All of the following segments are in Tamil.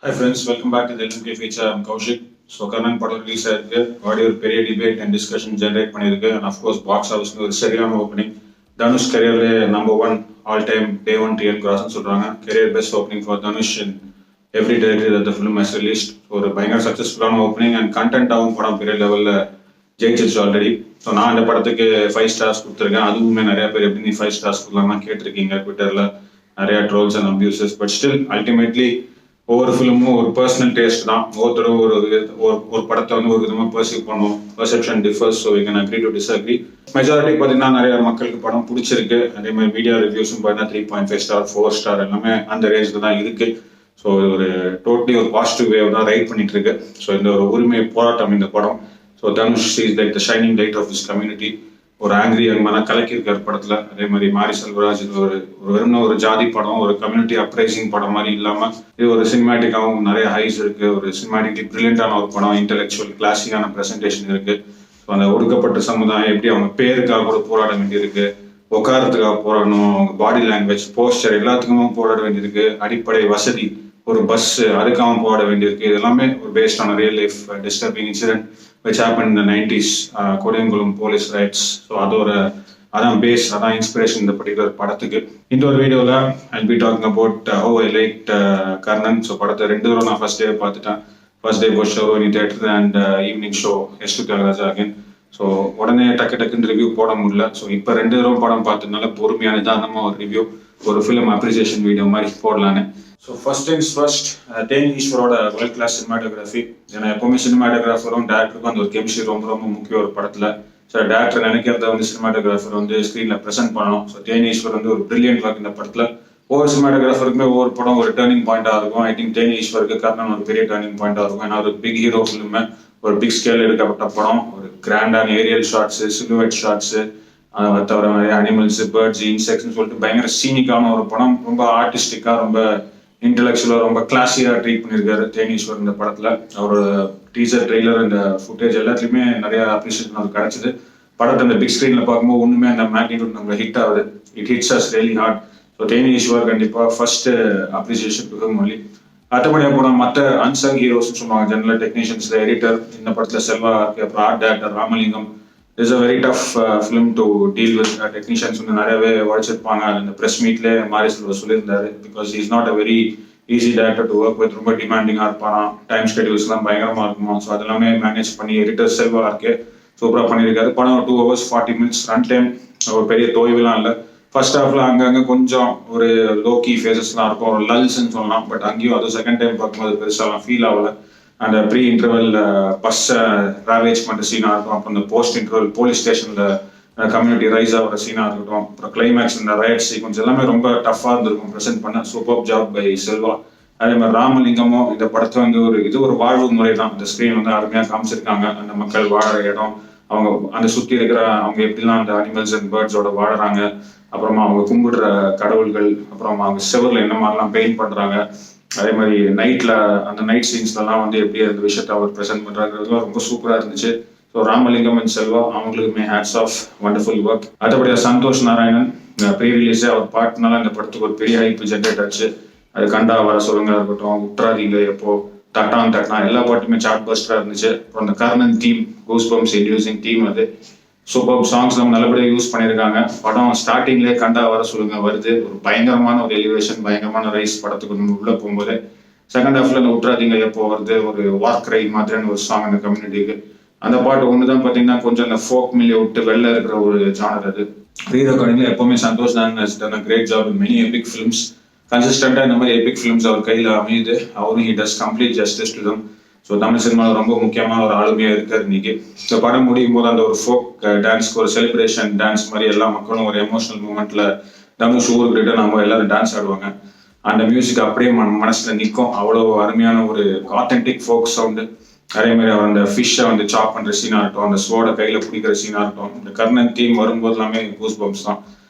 Hi friends, welcome back to the LMK feature. I'm Kaushik. So Karnan படம் ரிலீஸ் ஆயிருக்கு. ஆடியோ ஒரு பெரிய டிபேட் அண்ட் டிஸ்கஷன் ஜென்ரேட் பண்ணியிருக்கு. அண்ட் அஃப்கோர்ஸ் பாக்ஸ் ஆஃபீஸ்ல ஒரு சரியான ஓப்பனிங். தனுஷ் கரியர்ல number 1 all time day 1 TN கிராஸ்னு சொல்றாங்க. Career best opening for Dhanush in every territory that the film has released. ஒரு பயங்கர சக்ஸஸ்ஃபுல்லான ஓப்பனிங் அண்ட் கண்டென்ட்டாகவும் படம் பெரிய லெவலில் ஜெயிச்சிருச்சு ஆல்ரெடி. ஸோ நான் இந்த படத்துக்கு 5 ஸ்டார்ஸ் கொடுத்துருக்கேன். அதுவுமே நிறைய பேர் எப்படி நீ 5 ஸ்டார்ஸ் கொடுக்கலாம்னா கேட்டிருக்கீங்க ட்விட்டரில் நிறைய trolls and abuses. But still ultimately ஒவ்வொரு ஃபிலிமும் ஒரு பர்சனல் டேஸ்ட் தான். ஒவ்வொருத்தரும் ஒரு படத்தை வந்து ஒரு விதமாக பர்சீவ் பண்ணுவோம். Perception differs, so we can agree to disagree. Majority பார்த்தீங்கன்னா நிறைய மக்களுக்கு படம் பிடிச்சிருக்கு. அதே மாதிரி மீடியா ரிவ்யூஸும் பார்த்தீங்கன்னா 3.5 ஸ்டார் 4 ஸ்டார் எல்லாமே அந்த ரேஞ்சில் தான் இருக்கு. ஸோ ஒரு டோட்டலி ஒரு பாசிட்டிவ் வேவ் தான் ரைட் பண்ணிட்டு இருக்கு. ஸோ இந்த ஒரு உரிமை போராட்டம் இந்த படம். So Dhanush is like the shining light of this community. ஒரு ஆங்கிரி அங்கமான கலக்கியிருக்கார் படத்துல. அதே மாதிரி மாரி செல்வராஜ் இது வெறும் ஒரு ஜாதி படம், ஒரு கம்யூனிட்டி அப்ரைசிங் படம் மாதிரி இல்லாம இது ஒரு சினிமேட்டிக்காகவும் நிறைய ஹைஸ் இருக்கு. ஒரு சினிமேட்டிக்லி பிரில்லியண்டான ஒரு படம், இன்டெலெக்சுவல் கிளாசிக்கான பிரசன்டேஷன் இருக்கு. ஸோ அந்த ஒடுக்கப்பட்ட சமுதாயம் எப்படி அவங்க பேருக்காக கூட போராட வேண்டியிருக்கு, உட்காரத்துக்காக போராடணும், அவங்க பாடி லாங்குவேஜ் போஸ்டர் எல்லாத்துக்குமே போராட வேண்டியிருக்கு, அடிப்படை வசதி ஒரு பஸ் அதுக்காக போராட வேண்டியிருக்கு. இது எல்லாமே ஒரு பேஸ்ட் ஆன real life disturbing incident which happened in the 90s, Kodingalam police riots. So அதான் பேஸ், அதான் இன்ஸ்பிரேஷன் இந்த பர்டிகுலர் படத்துக்கு. இந்த ஒரு வீடியோவில் I'll be talking about how I liked Karnan. So படத்தை 2 தடவை நான் ஃபர்ஸ்ட் டே பார்த்துட்டேன். First day post show in theatre and evening show எஸ்டு தியாகராஜா அகைன். ஸோ உடனே டக்குன்னு ரிவ்யூ போட முடியல. ஸோ இப்போ 2 தடவை படம் பார்த்ததுனால பொறுமையான நிதானமாக ஒரு ரிவ்யூ, ஒரு ஃபிலிம் அப்ரிசியேஷன் வீடியோ மாதிரி போடலான்னு. So first things first, Theni ஈஸ்வரோட வேர்ல்ட் கிளாஸ் சினிமாட்டோகிராஃபி. ஏன்னா எப்பவுமே சினிமாட்டோகிராஃபரும் டேரக்டருக்கும் அந்த ஒரு கெமிஸ்ட்ரி ரொம்ப முக்கியம் ஒரு படத்துல. ஸோ டேரக்டர் நினைக்கிறத வந்து சினிமாட்டோகிராஃபர் வந்து ஸ்க்ரீன்ல ப்ரெசென்ட் பண்ணணும். ஸோ தேனி ஈஸ்வர் வந்து ஒரு பிரில்லியன்ட் ஒர்க் இந்த படத்துல. ஒவ்வொரு சினிமாட்டோகிராஃபருக்குமே ஒவ்வொரு படம் ஒரு டேர்னிங் பாயிண்டா இருக்கும். ஐ திங்க் தேனி ஈஸ்வருக்கு கர்ணன் ஒரு பெரிய டேர்னிங் பாயிண்டா இருக்கும். ஏன்னா ஒரு பிக் ஹீரோ ஃபிலிம், ஒரு பிக் ஸ்கேல் எடுக்கப்பட்ட படம், ஒரு கிராண்டான ஏரியல் ஷாட்ஸ், சிலுவேட் ஷாட்ஸ், அதை தவிர நிறைய அனிமல்ஸ், பேர்ட்ஸ், இன்செக்ட்ஸ்னு சொல்லிட்டு பயங்கர சீனிக்கான ஒரு படம். ரொம்ப ஆர்டிஸ்டிக்கா, ரொம்ப இன்டெலெக்சுவலா, ரொம்ப கிளாஸியா ட்ரீட் பண்ணியிருக்காரு தேனீஸ்வர் இந்த படத்துல. அவரோட டீசர், ட்ரெய்லர், இந்த ஃபுட்டேஜ் எல்லாத்துலயுமே நிறைய அப்ரிசியேஷன் அவருக்கு கிடைச்சது. படத்தை அந்த பிக் ஸ்கிரீன்ல பார்க்கும்போது ஒண்ணுமே அந்த மேக்னிடியூட் நம்மள ஹிட் ஆகுது. It hits as really heart. So Theneeswar கண்டிப்பா first appreciation to him only. மற்றபடியாக போனால் மற்ற அன்சங் ஹீரோஸ் சொல்லுவாங்க, ஜெனரல் டெக்னீஷியன்ஸ்ல எடிட்டர் இந்த படத்துல செல்வா இருக்கு, அப்புறம் art director Ramalingam. It's a very tough film to deal with. Technicians வந்து நிறையவே உழைச்சிருப்பாங்க. அந்த ப்ரெஸ் மீட்ல மாரி செல்வா சொல்லியிருந்தாரு, because is not a very easy director to work with. ரொம்ப டிமாண்டிங்காக இருப்பாராம், டைம் ஸ்கெடியூல்ஸ்லாம் பயங்கரமாக இருக்குமா. ஸோ அதெல்லாமே மேனேஜ் பண்ணி எடிட்டர் செல்வா இருக்கே சூப்பராக பண்ணியிருக்காரு. படம் 2 hours 40 minutes ரன் டைம். ஒரு பெரிய தோய்வுலாம் இல்லை. ஃபர்ஸ்ட் ஹாஃப்ல அங்கங்கே கொஞ்சம் ஒரு லோக்கி ஃபேஸஸ்லாம் இருக்கும், ஒரு லல்ஸ்ன்னு சொல்லலாம். பட் அங்கேயும் அது செகண்ட் டைம் பார்க்கும்போது பெருசாலாம் ஃபீல் ஆகல. அந்த ப்ரீ இன்டர்வல் பஸ்ஸை ராவேஜ் பண்ணுற சீனாக இருக்கும், அப்புறம் இந்த போஸ்ட் இன்டர்வல் போலீஸ் ஸ்டேஷனில் கம்யூனிட்டி ரைஸ் ஆகிற சீனாக இருக்கட்டும், அப்புறம் கிளைமேக்ஸ் இந்த ரைட் சீக்வன்ஸ் எல்லாமே ரொம்ப டஃப்பாக இருந்திருக்கும் ப்ரெசென்ட் பண்ண. Super job by Selva. அதே மாதிரி ராமலிங்கமும் இந்த படத்தை வந்து ஒரு வாழ்வு முறை தான். இந்த ஸ்க்ரீன் வந்து அருமையாக காமிச்சிருக்காங்க. அந்த மக்கள் வாழற இடம், அவங்க அந்த சுற்றி இருக்கிற அவங்க எப்படிலாம் அந்த அனிமல்ஸ் அண்ட் பேர்ட்ஸோட வாழறாங்க, அப்புறமா அவங்க கும்பிடுற கடவுள்கள், அப்புறம் அவங்க செவரில் என்ன மாதிரிலாம் பெயிண்ட் பண்ணுறாங்க, அதே மாதிரி நைட்ல அந்த நைட் சீன்ஸ்லாம் வந்து எப்படி அந்த விஷயத்தை அவர் ப்ரெசென்ட் பண்றாங்கிறதுலாம் ரொம்ப சூப்பரா இருந்துச்சு. ஸோ ராமலிங்கம் அண்ட் செல்வா அவங்களுக்குமே ஹேட்ஸ் ஆஃப், வண்டர்ஃபுல் ஒர்க். அதபடியா சந்தோஷ் நாராயணன் ப்ரீ ரிலீஸே அவர் பாட்டுனால இந்த படத்துக்கு ஒரு பெரிய ஹைப் ஜென்ரேட் ஆச்சு. அது கண்டா வர சொல்லுங்க இருக்கட்டும், உற்றாதீங்க எப்போ, தட்டான் எல்லா பாட்டுமே சார்ட் பஸ்டரா இருந்துச்சு. அப்புறம் அந்த Karnan theme, goose bumps inducing theme, அது சூப்பர் சாங்ஸ் நம்ம நல்லபடியாக யூஸ் பண்ணியிருக்காங்க. படம் ஸ்டார்டிங்லேயே கண்டா வர சொல்லுங்க வருது, ஒரு பயங்கரமான ஒரு எலிவேஷன், பயங்கரமான ரைஸ் படத்துக்கு நம்ம உள்ள போகும்போது. செகண்ட் ஹாஃப்ல இந்த உற்றாதீங்க எப்போ வருது, ஒரு வார் கிரை மாதிரியான ஒரு சாங் அந்த கம்யூனிட்டிக்கு. அந்த பாட்டு ஒண்ணுதான் பாத்தீங்கன்னா கொஞ்சம் அந்த ஃபோக் மில்லியை விட்டு வெளில இருக்கிற ஒரு ஜானர். அது ரீ ரெக்கார்டிங்ல எப்பவுமே சந்தோஷ் தான் great job in many epic films. கன்சிஸ்டண்டா இந்த மாதிரி எபிக் ஃபிலிம்ஸ் அவர் கையில அமையுது. அவரும் he does complete justice to them. So Tamil சினிமாவில் ரொம்ப முக்கியமான ஒரு ஆளுமையாக இருக்காரு இன்னைக்கு. இந்த படம் முடியும் போது அந்த ஒரு ஃபோக் டான்ஸ்க்கு ஒரு செலிப்ரேஷன் டான்ஸ் மாதிரி எல்லா மக்களும் ஒரு எமோஷனல் மூமெண்ட்ல தனுஷ் ஊருக்கு ரிட்டர்ன் நம்ம எல்லாரும் டான்ஸ் ஆடுவாங்க. அந்த மியூசிக் அப்படியே மனசுல நிற்கும். அவ்வளோ அருமையான ஒரு ஆத்தென்டிக் ஃபோக் சவுண்டு. அதே மாதிரி அவர் அந்த ஃபிஷ்ஷை வந்து சாப் பண்ற சீனா இருக்கட்டும், அந்த ஸ்வோட கையில பிடிக்கிற சீனா இருக்கட்டும், இந்த கர்ணன் தீம் வரும்போது எல்லாமே கூஸ் பம்ப்ஸ் தான்.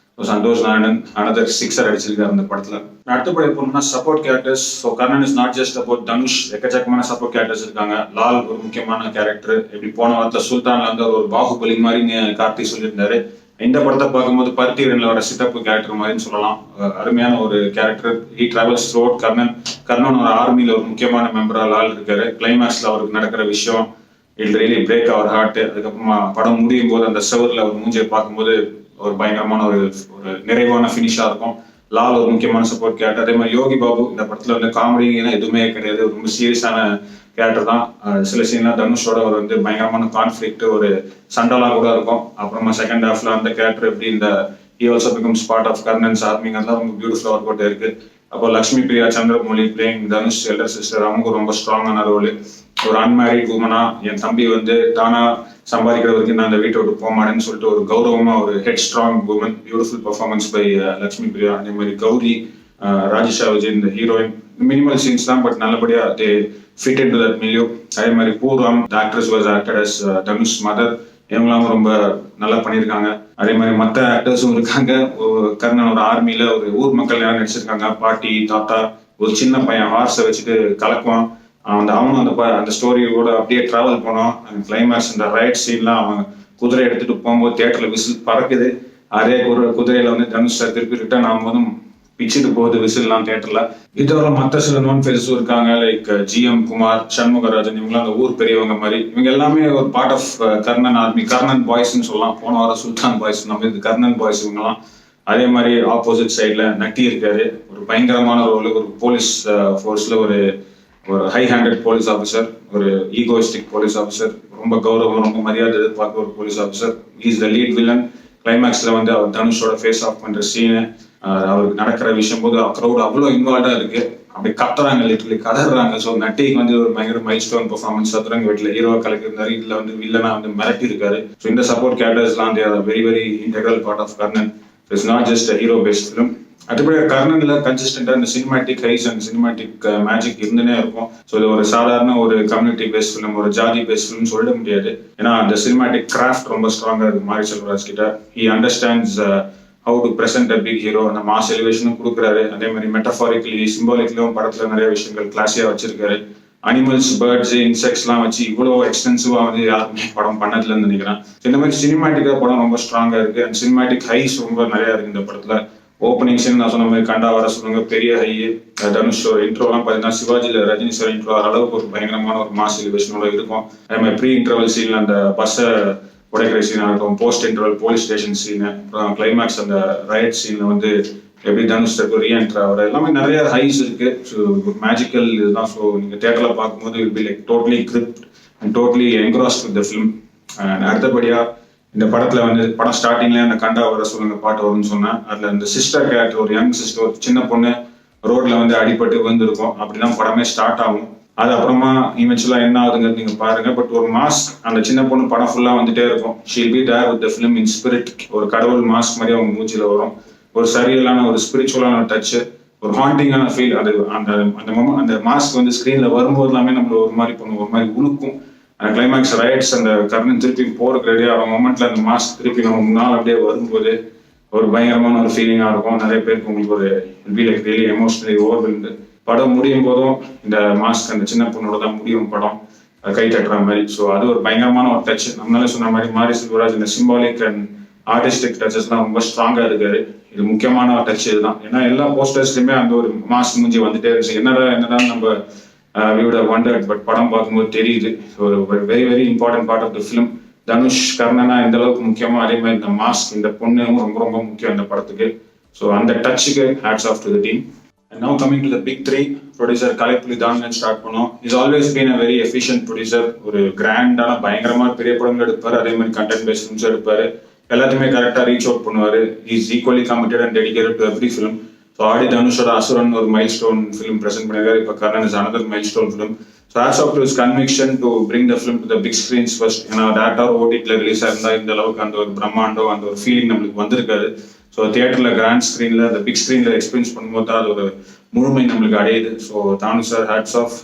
சந்தோஷ் நாராயணன் அனதர் 6 அடிச்சிருக்காரு இந்த படத்துல. அடுத்தபடி போனோம்னா support characters. So Karnan is not just about Dhanush. எக்கச்சக்கமான சப்போர்ட் கேரக்டர்ஸ் இருக்காங்க. லால் ஒரு முக்கியமான கேரக்டர். இப்படி போன வாரத்தில் சுல்தான்ல வந்து ஒரு பாகுபலி மாதிரி கார்த்தி சொல்லியிருந்தாரு. இந்த படத்தை பார்க்கும்போது பருத்திவீரன்ல வர சித்தப்பு கேரக்டர் மாதிரின்னு சொல்லலாம். அருமையான ஒரு character. He travels through out Karnan ஒரு ஆர்மியில ஒரு முக்கியமான மெம்பரால் ஆள் இருக்காரு. கிளைமேக்ஸ்ல அவருக்கு நடக்கிற விஷயம் இட் ரியலி பிரேக் அவர் ஹார்ட். அதுக்கப்புறமா படம் முடியும் போது அந்த செவரில் அவர் மூஞ்சியை பார்க்கும்போது ஒரு பயங்கரமான ஒரு நிறைவான ஃபினிஷா இருக்கும். லால் ஒரு முக்கியமான சப்போர்ட் கேரக்டர். அதே மாதிரி யோகி பாபு இந்த படத்துல வந்து காமெடிங்கன்னா எதுவுமே கிடையாது, ரொம்ப சீரியஸான கேரக்டர் தான். சில சீன்லாம் தனுஷோட ஒரு வந்து பயங்கரமான கான்ஃபிளிக்ட், ஒரு சண்டெல்லாம் கூட இருக்கும். அப்புறமா செகண்ட் ஹாஃப்ல அந்த கேரக்டர் எப்படி இந்த he also becomes part of Karnan's army, அதெல்லாம் ரொம்ப பியூட்டிஃபுல்லா ஒர்க் அவுட் இருக்கு. அப்போ Lakshmi Priya Chandramouli playing Dhanush elder sister, அவங்க ரொம்ப ஸ்ட்ராங்கான ரோல். ஒரு அன்மேரிட் உமனா என் தம்பி வந்து தானா சம்பாதிக்கிற வரைக்கும் நான் அந்த வீட்டை விட்டு போக மாட்டேன்னு சொல்லிட்டு ஒரு கௌரவமா ஒரு head strong woman. Beautiful performance by Lakshmi Priya. அதே மாதிரி கௌரி, ராஜேஷா விஜய் இந்த ஹீரோயின். மினிமல் சீன்ஸ் தான், பட் நல்லபடியா they fit in to that milieu. அதே மாதிரி பூர்வம் actress was acted as Dhanush mother, இவங்களாம் ரொம்ப நல்லா பண்ணியிருக்காங்க. அதே மாதிரி மற்ற ஆக்டர்ஸும் இருக்காங்க. கர்ணன் ஒரு ஆர்மியில ஒரு ஊர் மக்கள் யாரும் நடிச்சிருக்காங்க. பாட்டி, தாத்தா, ஒரு சின்ன பையன் ஹார்ஸை வச்சுட்டு கலக்குவான். அவனும் அந்த ஸ்டோரியோட அப்படியே டிராவல் பண்ணோம். அந்த கிளைமேக்ஸ் இந்த ரைட் சீன்லாம் அவன் குதிரை எடுத்துட்டு போகும்போது தியேட்டர்ல விசில் பறக்குது. அதே ஒரு குதிரையில வந்து தனுஷ் சார் திருப்பி ரிட்டர்ன் ஆகும்போதும் பிச்சுட்டு போகுது விசில்லாம் தியேட்டர்ல. இதோட மற்ற சில நோன் ஃபேஸஸும் இருக்காங்க. லைக் ஜிஎம் குமார், சண்முகராஜன், இவங்களாம் அந்த ஊர் பெரியவங்க மாதிரி. இவங்க எல்லாமே ஒரு part of Karnan army, Karnan பாய்ஸ்ன்னு சொல்லலாம். போன வாரம் சுல்தான் பாய்ஸ், நம்ம இது கர்ணன் பாய்ஸ் இவங்கலாம். அதே மாதிரி ஆப்போசிட் சைட்ல நட்டி இருக்காரு, ஒரு பயங்கரமான ரோல். ஒரு போலீஸ் ஃபோர்ஸ்ல ஒரு ஹை ஹேண்டட் போலீஸ் ஆஃபீஸர், ஒரு ஈகோயிஸ்டிக் போலீஸ் ஆஃபீஸர், ரொம்ப கௌரவம், ரொம்ப மரியாதை எதிர்பார்க்க ஒரு police officer. Is the lead villain. கிளைமேக்ஸ்ல வந்து அவர் தனுஷோட ஃபேஸ் ஆஃப் பண்ற சீனு, அவருக்கு நடக்கிற விஷயம் போது க்ரௌட் அவ்வளோ இன்வால்வா இருக்கு. அப்படி கத்துறாங்க, லிட்டரலி கதறாங்க. ஸோ நட்டிக்கு வந்து ஒரு பயங்கர மைல் ஸ்டோன் பெர்ஃபார்மன்ஸ். சதுரங்க வீட்டில் ஹீரோவா கலக்கிருந்தாரு, இதுல வந்து வில்லனா வந்து மிரட்டி இருக்காரு. ஸோ இந்த சப்போர்ட் கேரக்டர்ஸ்லாம் very very integral part of Karnan. It's not just hero based film. அதுபடி கர்ணன்ல கன்சிஸ்டன்டா இந்த cinematic highs and cinematic magic இருந்துனே இருக்கும். ஸோ இது ஒரு சாதாரண ஒரு கம்யூனிட்டி பேஸ்ட் ஃபிலிம், ஒரு ஜாதி பேஸ்ட் ஃபிலிம் சொல்லிட முடியாது. ஏன்னா அந்த சினிமாட்டிக் கிராஃப்ட் ரொம்ப ஸ்ட்ராங்கா இருக்கு மாரி செல்வராஜ் கிட்ட. He understands how to present a big hero. அந்த மாஸ் எலிவேஷனும் கொடுக்குறாரு. அதே மாதிரி மெட்டஃபாரிக்கலி சிம்பாலிக்லியும் படத்துல நிறைய விஷயங்கள் கிளாஸியா வச்சிருக்காரு. அனிமல்ஸ், பேர்ட்ஸ், இன்செக்ட்ஸ்லாம் வச்சு இவ்வளோ எக்ஸ்டென்சிவா வந்து யாருமே படம் பண்ணதுலன்னு நினைக்கிறேன். இந்த மாதிரி சினிமாட்டிக்கா படம் ரொம்ப ஸ்ட்ராங்கா இருக்கு. அண்ட் சினிமாட்டிக் ஹைஸ் ரொம்ப நிறைய இருக்கு இந்த படத்துல. ஓப்பனிங் சீன் நான் சொன்ன மாதிரி கண்டா வர சொல்லுங்க, பெரிய ஹை. தனுஷ் இன்ட்ரோலாம் பார்த்தீங்கன்னா சிவாஜில ரஜினி சார் இன்ட்ரோ அளவுக்கு ஒரு பயங்கரமான ஒரு மாஸ் எலிவேஷனோட இருக்கும். அதே மாதிரி ப்ரீ இன்டர்வல் சீன்ல அந்த பஸ்ஸை உடைக்கிற சீனா இருக்கும், post interval police station scene, அப்புறம் கிளைமேக்ஸ் அந்த ரைட் சீன்ல வந்து எப்படி தனுஷ் ரீஎன்டர் ஆகிற எல்லாமே நிறைய ஹைஸ் இருக்கு. ஸோ மேஜிக்கல் இதுதான். ஸோ நீங்க தியேட்டர்ல பார்க்கும்போது will be like totally gripped and totally engrossed with the film. அடுத்தபடியா இந்த படத்துல வந்து படம் ஸ்டார்டிங்லேயே அந்த கண்டா வர சொல்லுங்க பாட்டு வரும்னு சொன்னேன். அதுல இந்த சிஸ்டர் கேரக்டர், ஒரு யங் சிஸ்டர், ஒரு சின்ன பொண்ணு ரோட்ல வந்து அடிபட்டு வந்திருக்கும். அப்படிதான் படமே ஸ்டார்ட் ஆகும். அது அப்புறமா இவென்ச்சுவலா என்ன ஆகுதுங்கிறது நீங்க பாருங்க. பட் ஒரு மாஸ்க், அந்த சின்ன பொண்ணு படம் ஃபுல்லா வந்துட்டே இருக்கும். She'll be there with the film in spirit. ஒரு கடவுள் மாஸ்க் மாதிரி அவங்க மூச்சில வரும். ஒரு சரியலான ஒரு ஸ்பிரிச்சுவலான டச், ஒரு ஹாண்டிங்கான ஃபீல். அது அந்த அந்த மாஸ்க் வந்து ஸ்கிரீன்ல வரும்போது எல்லாமே நம்மள ஒரு மாதிரி பண்ணும், ஒரு மாதிரி உழுக்கும். அந்த கிளைமேக்ஸ் ரைட்ஸ், அந்த கர்ணன் திருப்பி போறதுக்கு ரெடியா ஆகிற மொமெண்ட்ல அந்த மாஸ்க் திருப்பி நம்ம முன்னால் அப்படியே வரும்போது ஒரு பயங்கரமான ஒரு ஃபீலிங்கா இருக்கும். நிறைய பேருக்கு உங்களுக்கு ஒரு be like really emotionally overwhelmed. படம் முடியும் போதும் இந்த மாஸ்க் அந்த சின்ன பொண்ணோட தான் முடியும் படம், கை தட்டுற மாதிரி. ஸோ அது ஒரு பயங்கரமான ஒரு டச். நம்மளால சொன்ன மாதிரி மாரி செல்வராஜ் இந்த சிம்பாலிக் அண்ட் ஆர்டிஸ்டிக் டச்சஸ்லாம் ரொம்ப ஸ்ட்ராங்கா இருக்காரு. இது முக்கியமான ஒரு டச் இதுதான். ஏன்னா எல்லா போஸ்டர்ஸ்லயுமே அந்த ஒரு மாஸ்க் மூஞ்சி வந்துட்டே இருந்துச்சு. என்னதான் நம்ம we would have wondered, but படம் பார்க்கும்போது தெரியுது. ஒரு very very important part of the film. Dhanush கர்ணனா எந்த அளவுக்கு முக்கியமோ அதே மாதிரி இந்த மாஸ்க், இந்த பொண்ணும் ரொம்ப ரொம்ப முக்கியம் இந்த படத்துக்கு. ஸோ அந்த டச்சுக்கு hats off to the team. And now coming to the big three, producer Kalaipuli தானன் ஸ்டார்ட் பண்ணோம். Is always been a very efficient producer. ஒரு கிராண்டான பயங்கரமான பெரிய படங்கள் எடுப்பாரு, அதே மாதிரி கண்டென்ட் பேஸ்ட் ஃபிலிம்ஸ் எடுப்பாரு. எல்லாத்தையுமே கரெக்டாக ரீச் அவுட் பண்ணுவாரு. Is equally committed and dedicated to every film. So ஆடி தனுஷோட அசுரன் ஒரு மைல் ஸ்டோன் ஃபிலிம் பிரசென்ட் பண்ணிருக்காரு. இப்போ Karnan is another milestone film. So hats off to his conviction to bring the film to the big screens first. ஏன்னா டேரக்டர் ஓடிடியில் ரிலீஸ் ஆயிருந்தா இந்த அளவுக்கு அந்த ஒரு பிரம்மாண்டம், அந்த ஒரு ஃபீலிங் நம்மளுக்கு வந்திருக்காரு. ஸோ தியேட்டர்ல கிராண்ட் ஸ்கிரீன்ல, அந்த பிக் ஸ்கிரீன்ல எக்ஸ்பீரியன்ஸ் பண்ணும்போது தான் அது ஒரு முழுமை நம்மளுக்கு அடையுது. ஸோ தானு சார் ஹேட்ஸ் ஆஃப்.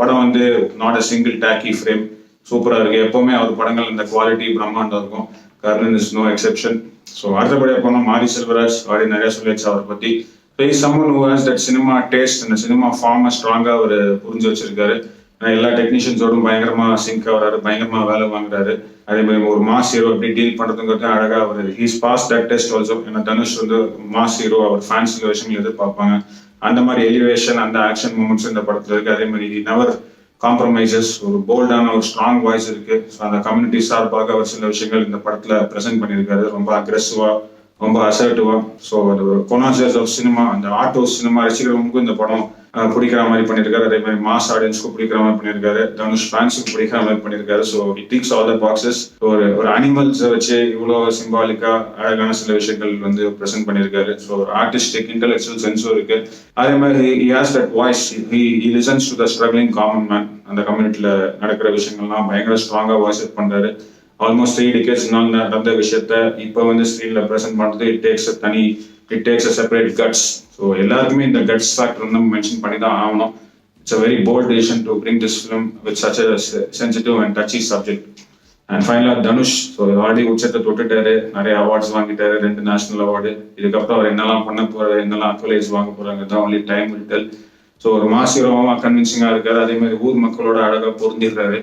படம் வந்து not a single tacky frame, சூப்பரா இருக்கு. எப்பவுமே அவர் படங்கள் இந்த குவாலிட்டி பிரம்மாண்டம் இருக்கும். Karnan is no exception. So அடுத்தபடியாக போனோம் மாரி செல்வராஜ். ஆல்ரெடி நிறைய சொல்லியாச்சு அவரை பத்தி. So he's someone who has that cinema taste and the cinema form ஸ்ட்ராங்கா அவர் புரிஞ்சு வச்சிருக்காரு. எல்லா டெக்னீஷியன்ஸோடும் பயங்கரமா சிங்க் ஆகிறாரு, பயங்கரமா வேலை வாங்குறாரு. அதே மாதிரி ஒரு மாஸ் ஹீரோ எப்படி டீல் பண்றதுங்கிறது அழகா அவர் he's pass that test also. ஏன்னா தனுஷ் வந்து மாஸ் ஹீரோ, அவர் ஃபேன்ஸ் இந்த விஷயங்கள் எதிர்பார்ப்பாங்க. அந்த மாதிரி எலிவேஷன், அந்த ஆக்ஷன் மூமெண்ட்ஸ் இந்த படத்துல இருக்கு. அதே மாதிரி நவர் காம்ப்ரமைசஸ், ஒரு போல்டான ஒரு ஸ்ட்ராங் வாய்ஸ் இருக்கு. அந்த கம்யூனிட்டி சார்பாக அவர் சில விஷயங்கள் இந்த படத்துல பிரசென்ட் பண்ணியிருக்காரு, ரொம்ப அக்ரெசிவா, ரொம்ப அசர்ட்டிவா. ஸோ அது ஒரு கொனாசர்ஸ் ஆஃப் சினிமா, அந்த ஆர்ட் சினிமா ரசிகர்களுக்கும் இந்த படம் பிடிக்கிற மாதிரி பண்ணியிருக்காரு. அதே மாதிரி மாஸ் ஆடியன்ஸ்க்கும் பிடிக்கிற மாதிரி பண்ணியிருக்காரு, தனுஷ் ஃபேன்ஸுக்கு பிடிக்கிற மாதிரி பண்ணியிருக்காரு. So it ticks all the boxes. ஒரு அனிமல்ஸை வச்சு இவ்வளோ சிம்பாலிக்கா அழகான சில விஷயங்கள் வந்து ப்ரெசென்ட் பண்ணியிருக்காரு. ஸோ ஒரு ஆர்டிஸ்டிக் இன்டெலெக்சுவல் சென்ஸும் இருக்கு. அதே மாதிரி he has that voice, he listens to the struggling common man. அந்த கம்யூனிட்டியில நடக்கிற விஷயங்கள்லாம் பயங்கர ஸ்ட்ராங்கா வாய்ஸ் அவுட் பண்றாரு. ஆல்மோஸ்ட் 3 decades நடந்த விஷயத்த இப்போ வந்து ஸ்க்ரீன்ல ப்ரெசென்ட் பண்றது it takes a separate guts. So எல்லாருக்குமே இந்த கட்ஸ் ஃபேக்டர் வந்து மென்ஷன் பண்ணி தான் ஆகணும். It's a very bold decision to bring this film with such a sensitive and touchy subject. And ஃபைனலாக தனுஷ் ஸோ ஆல்ரெடி உச்சத்தை தொட்டுட்டாரு, நிறைய அவார்ட்ஸ் வாங்கிட்டாரு, 2 நேஷனல் அவார்டு. இதுக்கப்புறம் அவர் என்னெல்லாம் பண்ண போறாரு, என்னெல்லாம் அக்வலைஸ் வாங்க போறாங்க தான் only time will tell. So ஒரு மாஸ் ஹீரோவா கன்வின்சிங்கா இருக்காரு. அதே மாதிரி ஊர் மக்களோட அழகா பொருந்திடுறாரு.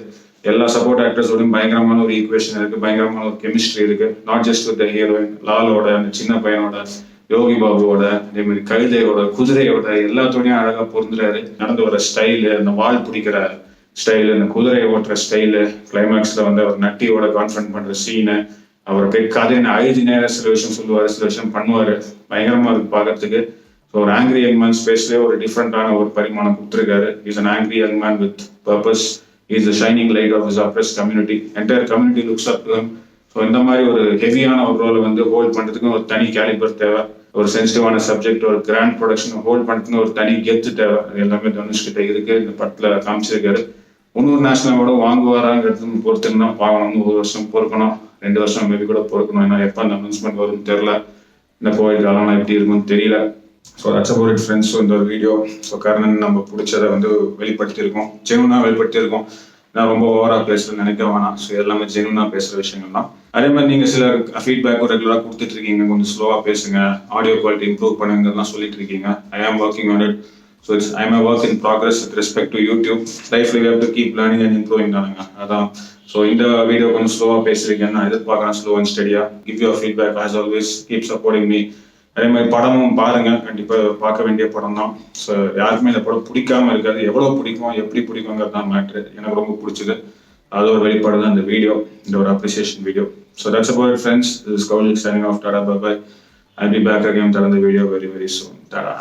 எல்லா சப்போர்ட் ஆக்டர்ஸோடையும் பயங்கரமான ஒரு ஈக்குவேஷன் இருக்கு, பயங்கரமான ஒரு கெமிஸ்ட்ரி இருக்கு. Not just with the heroine, லாலோட, அந்த சின்ன பையனோட, யோகி பாபுவோட, அதே மாதிரி கழுதையோட, குதிரையோட, எல்லாத்தோடையும் அழகா பொருந்துறாரு. நடந்து வர ஸ்டைலு, அந்த வால் பிடிக்கிற ஸ்டைலு, அந்த குதிரையை ஓட்டுற ஸ்டைலு, கிளைமேக்ஸ்ல வந்து அவர் நட்டியோட கான்ஃபரன்ட் பண்ற சீனு, அவர் போய் கதைன்னு அழுதி நேரம் சில விஷயம் சொல்லுவாரு, சில விஷயம் பண்ணுவாரு, பயங்கரமா இருக்கு பார்க்கறதுக்கு. ஸோ ஒரு ஆங்கிரி யங் மேன் ஸ்பேஸ்லேயே ஒரு டிஃப்ரெண்டான ஒரு பரிமாணம் கொடுத்துருக்காரு. Is an angry young man with purpose. He is the shining light of his oppressed community. Entire community looks up to him. So இந்த மாதிரி ஒரு ஹெவியான ஒரு ரோலை வந்து ஹோல்ட் பண்ணுறதுக்கு ஒரு தனி கேலிபர் தேவை, ஒரு சென்சிட்டிவான சப்ஜெக்ட், ஒரு கிராண்ட் ப்ரொடக்ஷன் ஹோல்ட் பண்ணுறதுக்கு ஒரு தனி கெத்து தேவை. அது எல்லாமே தனுஷ் கிட்ட இருக்கு, இந்த படத்தில் காமிச்சிருக்காரு. இன்னொரு நேஷனல் அவார்டு வாங்குவாராங்கிறது பொறுத்துன்னா பார்க்கணும். 1 வருஷம் பொறுக்கணும், 2 வருஷம் மேபி கூட பொறுக்கணும். ஏன்னா எப்போ அந்த அனௌன்ஸ்மெண்ட் வரும்னு தெரியல, இந்த கோவிட் காலம் எப்படி இருக்கும்னு தெரியல. So that's about it friends. இந்த ஒரு வீடியோ ஸோ கர்ணன் நம்ம பிடிச்சதை வந்து வெளிப்படுத்தியிருக்கோம், ஜெனுவனாக வெளிப்படுத்தியிருக்கோம். நான் ரொம்ப ஓவராக பேசுறேன்னு நினைக்க வேணாம். ஸோ எல்லாமே ஜெனுவனாக பேசுகிற விஷயங்கள் தான். அதே மாதிரி நீங்கள் சில ஃபீட்பேக்கும் ரெகுலராக கொடுத்துட்டு இருக்கீங்க, கொஞ்சம் ஸ்லோவாக பேசுங்க, ஆடியோ குவாலிட்டி இம்ப்ரூவ் பண்ணுங்கலாம் சொல்லிட்டு இருக்கீங்க. I am working on it. So it's I am work in progress with respect to YouTube. லைஃப்ல we have to keep learning and improving தானுங்க, அதான். ஸோ இந்த வீடியோ கொஞ்சம் ஸ்லோவாக பேசுறீங்க, நான் எதிர்பார்க்குறேன் ஸ்லோ அண்ட் ஸ்டடியா. Give your feedback as always, keep supporting me. அதே மாதிரி படமும் பாருங்க, கண்டிப்பாக பார்க்க வேண்டிய படம் தான். ஸோ யாருக்குமே இந்த படம் பிடிக்காம இருக்காது. எவ்வளோ பிடிக்கும், எப்படி பிடிக்குங்கிறது தான் மேட்ரு. எனக்கு ரொம்ப பிடிச்சது, அது ஒரு வெளிப்பாடு தான் இந்த வீடியோ, இந்த ஒரு appreciation video. So that's about it friends. This is Kaushik signing off. Tada, bye bye. I'll be back again with another video very very soon. Tada.